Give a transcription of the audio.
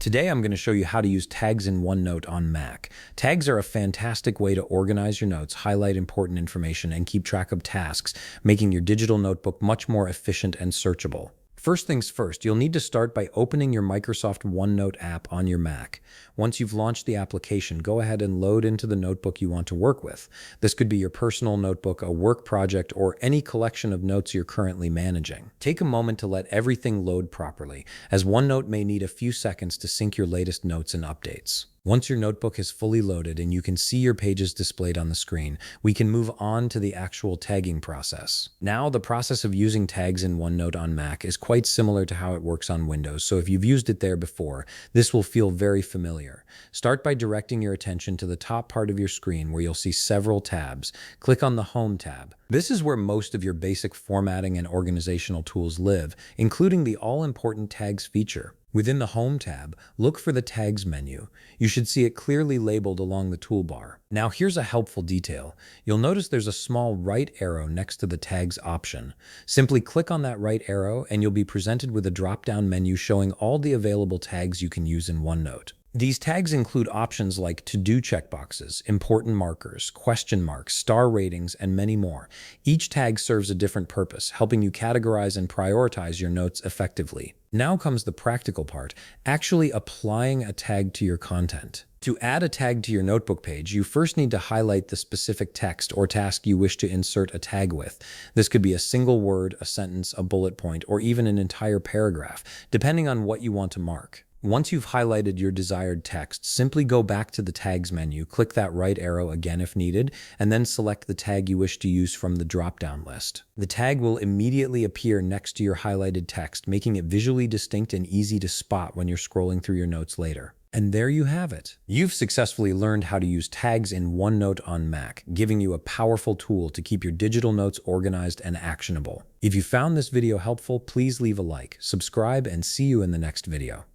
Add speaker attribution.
Speaker 1: Today I'm going to show you how to use tags in OneNote on Mac. Tags are a fantastic way to organize your notes, highlight important information, and keep track of tasks, making your digital notebook much more efficient and searchable. First things first, you'll need to start by opening your Microsoft OneNote app on your Mac. Once you've launched the application, go ahead and load into the notebook you want to work with. This could be your personal notebook, a work project, or any collection of notes you're currently managing. Take a moment to let everything load properly, as OneNote may need a few seconds to sync your latest notes and updates. Once your notebook is fully loaded and you can see your pages displayed on the screen, we can move on to the actual tagging process. Now, the process of using tags in OneNote on Mac is quite similar to how it works on Windows, so if you've used it there before, this will feel very familiar. Start by directing your attention to the top part of your screen where you'll see several tabs. Click on the Home tab. This is where most of your basic formatting and organizational tools live, including the all-important Tags feature. Within the Home tab, look for the Tags menu. You should see it clearly labeled along the toolbar. Now here's a helpful detail. You'll notice there's a small right arrow next to the Tags option. Simply click on that right arrow and you'll be presented with a drop-down menu showing all the available tags you can use in OneNote. These tags include options like to-do checkboxes, important markers, question marks, star ratings, and many more. Each tag serves a different purpose, helping you categorize and prioritize your notes effectively. Now comes the practical part, actually applying a tag to your content. To add a tag to your notebook page, you first need to highlight the specific text or task you wish to insert a tag with. This could be a single word, a sentence, a bullet point, or even an entire paragraph, depending on what you want to mark. Once you've highlighted your desired text, simply go back to the Tags menu, click that right arrow again if needed, and then select the tag you wish to use from the drop-down list. The tag will immediately appear next to your highlighted text, making it visually distinct and easy to spot when you're scrolling through your notes later. And there you have it. You've successfully learned how to use tags in OneNote on Mac, giving you a powerful tool to keep your digital notes organized and actionable. If you found this video helpful, please leave a like, subscribe, and see you in the next video.